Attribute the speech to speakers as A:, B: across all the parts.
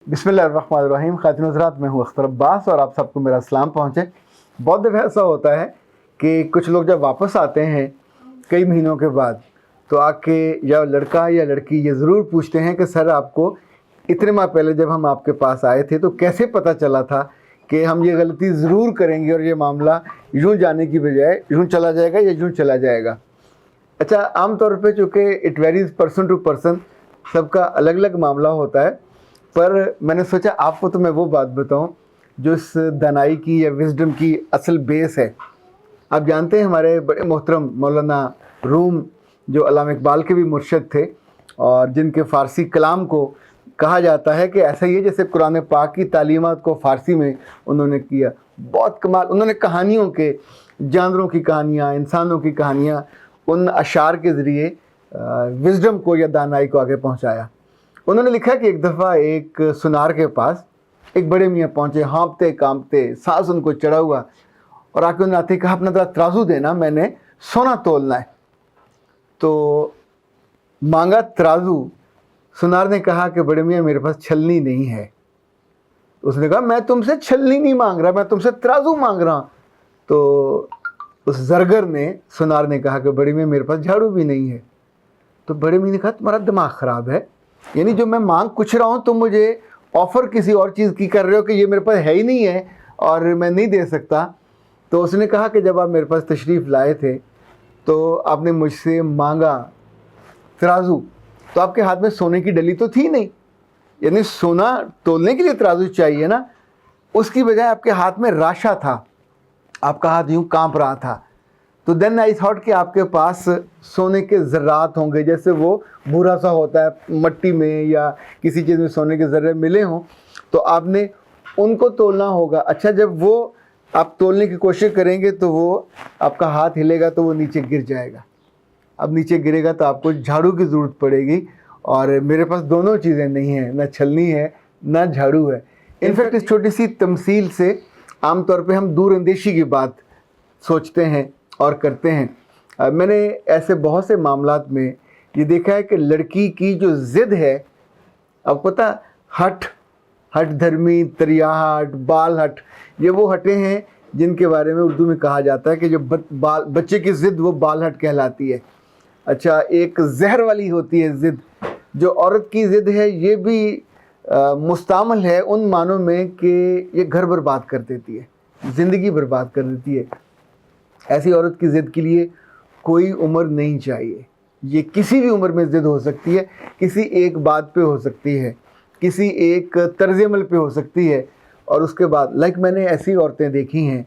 A: बिस्मिल्लाहिर्रहमानिर्रहीम। ख़ातिन हज़रात, मैं हूँ अख्तर अब्बास और आप सबको मेरा सलाम पहुँचे। बहुत दफ़ा ऐसा होता है कि कुछ लोग जब वापस आते हैं कई महीनों के बाद, तो आके या लड़का या लड़की ये ज़रूर पूछते हैं कि सर, आपको इतने माह पहले जब हम आपके पास आए थे तो कैसे पता चला था कि हम ये गलती ज़रूर करेंगे और ये मामला यूँ जाने की बजाय यूँ चला जाएगा या यूँ चला जाएगा। अच्छा, आम तौर पे चूँकि it varies person to person, सबका अलग अलग मामला होता है, पर मैंने सोचा आपको तो मैं वो बात बताऊं जो इस दानाई की या विजडम की असल बेस है। आप जानते हैं हमारे बड़े मोहतरम मौलाना रूम, जो अल्लामा इकबाल के भी मुर्शद थे और जिनके फ़ारसी कलाम को कहा जाता है कि ऐसा ही है जैसे कुरान पाक की तालीमात को फ़ारसी में उन्होंने किया। बहुत कमाल, उन्होंने कहानियों के, जानवरों की कहानियाँ, इंसानों की कहानियाँ, उन अशार के ज़रिए विजडम को या दानाई को आगे पहुँचाया। उन्होंने लिखा कि एक दफ़ा एक सुनार के पास एक बड़े मियाँ पहुँचे, हाँपते कांपते, सांस उनको चढ़ा हुआ, और आके उन्होंने आते कहा, अपना तराजू देना, मैंने सोना तोलना है। तो मांगा तराजू। सुनार ने कहा कि बड़े मियाँ, मेरे पास छलनी नहीं है। उसने कहा, मैं तुमसे छलनी नहीं मांग रहा, मैं तुमसे तराजू मांग रहा हूँ। तो उस जरगर ने, सुनार ने कहा कि बड़े मियाँ, मेरे पास झाड़ू भी नहीं है। तो बड़े मियाँ ने कहा, तुम्हारा दिमाग ख़राब है, यानी जो मैं मांग कुछ रहा हूँ तुम मुझे ऑफ़र किसी और चीज़ की कर रहे हो कि ये मेरे पास है ही नहीं है और मैं नहीं दे सकता। तो उसने कहा कि जब आप मेरे पास तशरीफ़ लाए थे तो आपने मुझसे मांगा तराजू, तो आपके हाथ में सोने की डली तो थी नहीं, यानी सोना तोलने के लिए तराजू चाहिए ना, उसकी बजाय आपके हाथ में राशा था, आपका हाथ यूँ काँप रहा था। तो देन आई थॉट कि आपके पास सोने के ज़र्रात होंगे, जैसे वो भूरा सा होता है मट्टी में या किसी चीज़ में सोने के ज़र्रे मिले हों, तो आपने उनको तोलना होगा। अच्छा, जब वो आप तोलने की कोशिश करेंगे तो वो आपका हाथ हिलेगा तो वो नीचे गिर जाएगा। अब नीचे गिरेगा तो आपको झाड़ू की ज़रूरत पड़ेगी, और मेरे पास दोनों चीज़ें नहीं हैं, ना छलनी है ना झाड़ू है। इनफैक्ट इस छोटी सी तमसील से आम तौर पे हम दूर अंदेशी की बात सोचते हैं और करते हैं। मैंने ऐसे बहुत से मामलात में ये देखा है कि लड़की की जो ज़िद है, अब पता, हट धर्मी, तरियाहट, बाल हट, ये वो हटें हैं जिनके बारे में उर्दू में कहा जाता है कि जो बच्चे की ज़िद वो बाल हट कहलाती है। अच्छा, एक जहर वाली होती है ज़िद। जो औरत की ज़िद है ये भी मुस्तामल है उन मानों में कि ये घर बर्बाद कर देती है, ज़िंदगी बर्बाद कर देती है। ऐसी औरत की ज़िद के लिए कोई उम्र नहीं चाहिए। ये किसी भी उम्र में ज़िद हो सकती है, किसी एक बात पे हो सकती है, किसी एक तर्ज़ अमल पे हो सकती है, और उसके बाद मैंने ऐसी औरतें देखी हैं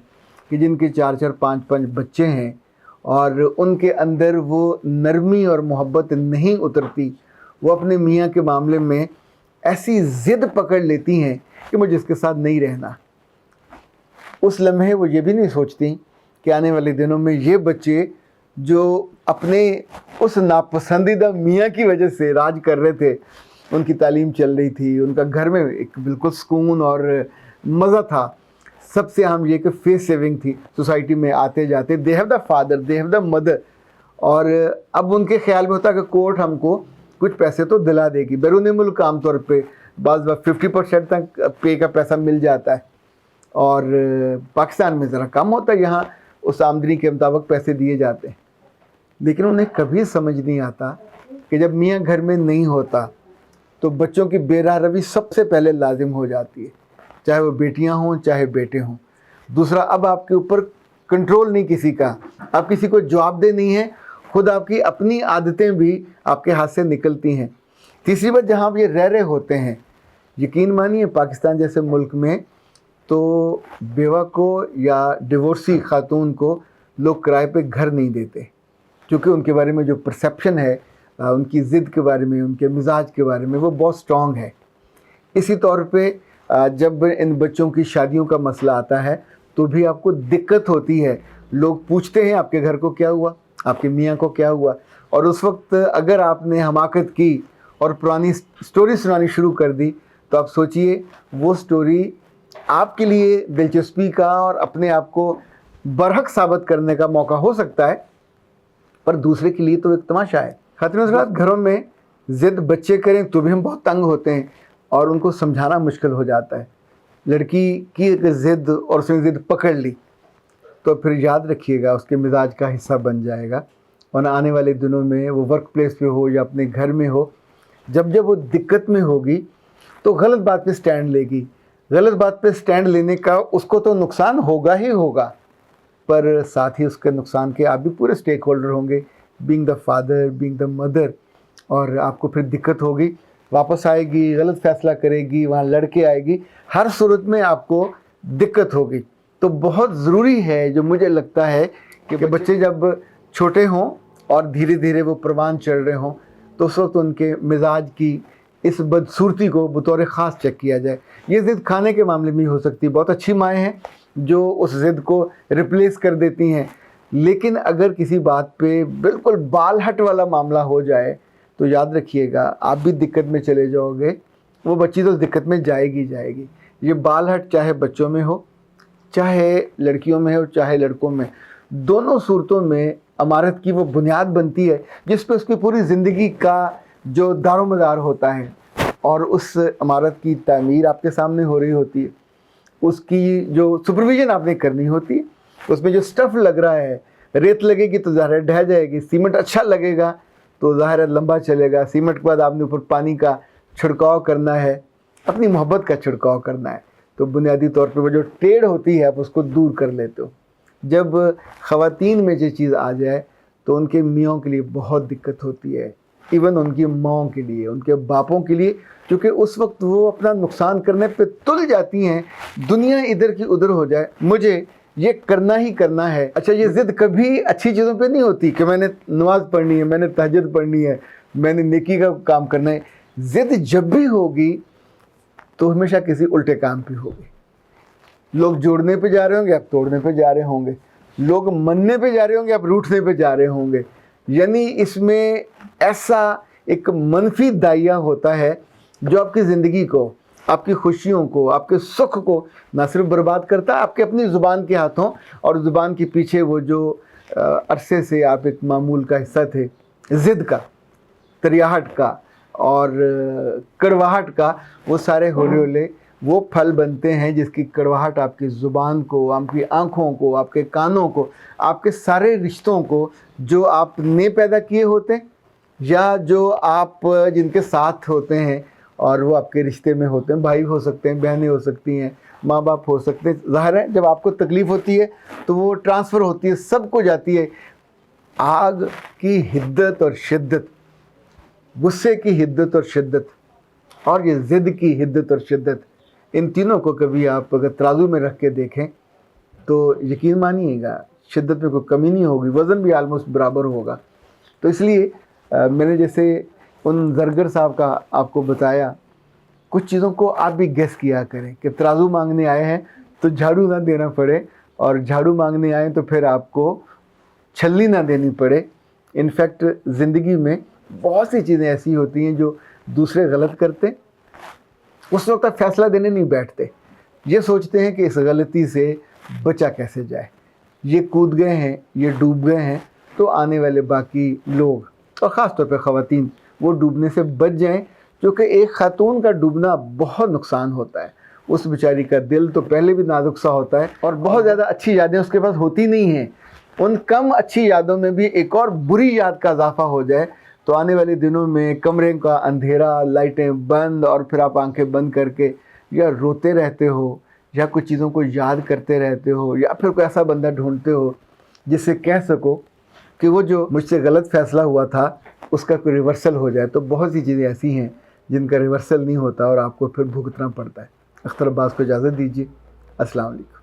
A: कि जिनके 4-4, 5-5 बच्चे हैं और उनके अंदर वो नरमी और मोहब्बत नहीं उतरती। वो अपने मियाँ के मामले में ऐसी ज़िद पकड़ लेती हैं कि मुझे इसके साथ नहीं रहना। उस लम्हे वो ये भी नहीं सोचती कि आने वाले दिनों में ये बच्चे जो अपने उस नापसंदीदा मियाँ की वजह से राज कर रहे थे, उनकी तालीम चल रही थी, उनका घर में एक बिल्कुल सुकून और मज़ा था। सबसे अहम ये कि फेस सेविंग थी, सोसाइटी में आते जाते, they have the father, they have the mother, और अब उनके ख्याल में होता कि कोर्ट हमको कुछ पैसे तो दिला देगी। बैरून मुल्क आम तौर पर बाज़ 50% तक पे का पैसा मिल जाता है, और पाकिस्तान में ज़रा कम होता है, यहाँ उस आमदनी के मुताबिक पैसे दिए जाते हैं। लेकिन उन्हें कभी समझ नहीं आता कि जब मियाँ घर में नहीं होता तो बच्चों की बेराह रवी सबसे पहले लाजिम हो जाती है, चाहे वो बेटियाँ हों चाहे बेटे हों। दूसरा, अब आपके ऊपर कंट्रोल नहीं किसी का, आप किसी को जवाबदेह नहीं है, खुद आपकी अपनी आदतें भी आपके हाथ से निकलती हैं। तीसरी बात, जहाँ आप ये रह रहे होते हैं, यकीन मानिए पाकिस्तान जैसे मुल्क में तो बेवा को या डिवोर्सी खातून को लोग किराए पे घर नहीं देते, क्योंकि उनके बारे में जो परसेप्शन है, उनकी ज़िद के बारे में, उनके मिजाज के बारे में, वो बहुत स्ट्रॉन्ग है। इसी तौर पे जब इन बच्चों की शादियों का मसला आता है तो भी आपको दिक्कत होती है। लोग पूछते हैं आपके घर को क्या हुआ, आपके मियाँ को क्या हुआ, और उस वक्त अगर आपने हमाकत की और पुरानी स्टोरी सुनानी शुरू कर दी तो आप सोचिए वो स्टोरी आपके लिए दिलचस्पी का और अपने आप को बरहक साबित करने का मौका हो सकता है, पर दूसरे के लिए तो एक तमाशा है। खातिन हज़रात, घरों में ज़िद बच्चे करें तो भी हम बहुत तंग होते हैं, اور ان کو سمجھانا مشکل ہو جاتا ہے. لڑکی کی ایک ضد اور اس نے ضد پکڑ لی تو پھر یاد رکھیے گا اس کے مزاج کا حصہ بن جائے گا. اور آنے والے دنوں میں وہ ورک پلیس پہ ہو یا اپنے گھر میں ہو، جب وہ دقت میں ہوگی تو غلط بات پہ سٹینڈ لے گی. غلط بات پہ سٹینڈ لینے کا اس کو تو نقصان ہوگا ہی ہوگا، پر ساتھ ہی اس کے نقصان کے آپ بھی پورے سٹیک ہولڈر ہوں گے، being the father, being the mother. اور آپ کو پھر دقت ہوگی، واپس آئے گی، غلط فیصلہ کرے گی، وہاں لڑ کے آئے گی، ہر صورت میں آپ کو دقت ہوگی. تو بہت ضروری ہے، جو مجھے لگتا ہے کہ بچے جب چھوٹے ہوں اور دھیرے دھیرے وہ پروان چڑھ رہے ہوں تو اس وقت ان کے مزاج کی اس بدصورتی کو بطور خاص چیک کیا جائے. یہ ضد کھانے کے معاملے میں ہی ہو سکتی ہے. بہت اچھی مائیں ہیں جو اس ضد کو ریپلیس کر دیتی ہیں، لیکن اگر کسی بات پہ بالکل بال ہٹ والا معاملہ ہو جائے تو یاد رکھیے گا آپ بھی دقت میں چلے جاؤ گے، وہ بچی تو دقت میں جائے گی. یہ بال ہٹ چاہے بچوں میں ہو، چاہے لڑکیوں میں ہو، چاہے لڑکوں میں، دونوں صورتوں میں عمارت کی وہ بنیاد بنتی ہے جس پہ اس کی پوری زندگی کا جو دار و مدار ہوتا ہے. اور اس عمارت کی تعمیر آپ کے سامنے ہو رہی ہوتی ہے، اس کی جو سپرویژن آپ نے کرنی ہوتی ہے. اس میں جو سٹف لگ رہا ہے، ریت لگے گی تو ظاہر ہے ڈھہ جائے گی، سیمنٹ اچھا لگے گا تو ظاہر ہے لمبا چلے گا. سیمنٹ کے بعد آپ نے اوپر پانی کا چھڑکاؤ کرنا ہے، اپنی محبت کا چھڑکاؤ کرنا ہے. تو بنیادی طور پہ وہ جو ٹیڑھ ہوتی ہے آپ اس کو دور کر لیتے ہو. جب خواتین میں یہ چیز آ جائے تو ان کے میاں کے لیے بہت دقت ہوتی ہے، ایون ان کی ماں کے لیے، ان کے باپوں کے لیے، کیونکہ اس وقت وہ اپنا نقصان کرنے پہ تل جاتی ہیں. دنیا ادھر کی ادھر ہو جائے، مجھے یہ کرنا ہی کرنا ہے. اچھا، یہ ضد کبھی اچھی چیزوں پہ نہیں ہوتی کہ میں نے نماز پڑھنی ہے، میں نے تہجد پڑھنی ہے، میں نے نیکی کا کام کرنا ہے. ضد جب بھی ہوگی تو ہمیشہ کسی الٹے کام پہ ہوگی. لوگ جوڑنے پہ جا رہے ہوں گے، آپ توڑنے پہ جا رہے ہوں گے. لوگ مننے پہ جا رہے ہوں گے، آپ روٹنے پہ جا رہے ہوں گے. یعنی اس میں ایسا ایک منفی دائیا ہوتا ہے جو آپ کی زندگی کو، آپ کی خوشیوں کو، آپ کے سکھ کو نہ صرف برباد کرتا ہے، آپ کے اپنی زبان کے ہاتھوں، اور زبان کے پیچھے وہ جو عرصے سے آپ ایک معمول کا حصہ تھے، ضد کا، تریاہٹ کا اور کڑواہٹ کا، وہ سارے ہولے ہولے وہ پھل بنتے ہیں جس کی کڑواہٹ آپ کی زبان کو، آپ کی آنکھوں کو، آپ کے کانوں کو، آپ کے سارے رشتوں کو جو آپ نے پیدا کیے ہوتے ہیں یا جو آپ جن کے ساتھ ہوتے ہیں اور وہ آپ کے رشتے میں ہوتے ہیں، بھائی ہو سکتے ہیں، بہنیں ہو سکتی ہیں، ماں باپ ہو سکتے ہیں. ظاہر ہے جب آپ کو تکلیف ہوتی ہے تو وہ ٹرانسفر ہوتی ہے، سب کو جاتی ہے. آگ کی حدت اور شدت، غصے کی حدت اور شدت، اور یہ ضد کی حدت اور شدت، ان تینوں کو کبھی آپ اگر ترازو میں رکھ کے دیکھیں تو یقین مانیے گا شدت میں کوئی کمی نہیں ہوگی، وزن بھی آلموسٹ برابر ہوگا. تو اس لیے میں نے جیسے ان زرگر صاحب کا آپ کو بتایا، کچھ چیزوں کو آپ بھی گیس کیا کریں کہ ترازو مانگنے آئے ہیں تو جھاڑو نہ دینا پڑے، اور جھاڑو مانگنے آئیں تو پھر آپ کو چھلنی نہ دینی پڑے. انفیکٹ زندگی میں بہت سی چیزیں ایسی ہوتی ہیں جو دوسرے غلط کرتے، اس وقت آپ فیصلہ دینے نہیں بیٹھتے، یہ سوچتے ہیں کہ اس غلطی سے بچا کیسے جائے. یہ کود گئے ہیں، یہ ڈوب گئے ہیں، تو آنے والے باقی لوگ اور خاص طور پہ خواتین وہ ڈوبنے سے بچ جائیں، کیونکہ ایک خاتون کا ڈوبنا بہت نقصان ہوتا ہے. اس بیچاری کا دل تو پہلے بھی نازک سا ہوتا ہے، اور بہت زیادہ اچھی یادیں اس کے پاس ہوتی نہیں ہیں. ان کم اچھی یادوں میں بھی ایک اور بری یاد کا اضافہ ہو جائے تو آنے والے دنوں میں کمرے کا اندھیرا، لائٹیں بند، اور پھر آپ آنکھیں بند کر کے یا روتے رہتے ہو یا کچھ چیزوں کو یاد کرتے رہتے ہو، یا پھر کوئی ایسا بندہ ڈھونڈتے ہو جس سے کہہ سکو کہ وہ جو مجھ سے غلط فیصلہ ہوا تھا اس کا کوئی ریورسل ہو جائے. تو بہت سی چیزیں ایسی ہیں جن کا ریورسل نہیں ہوتا اور آپ کو پھر بھگتنا پڑتا ہے. اختر عباس کو اجازت دیجیے. السلام علیکم.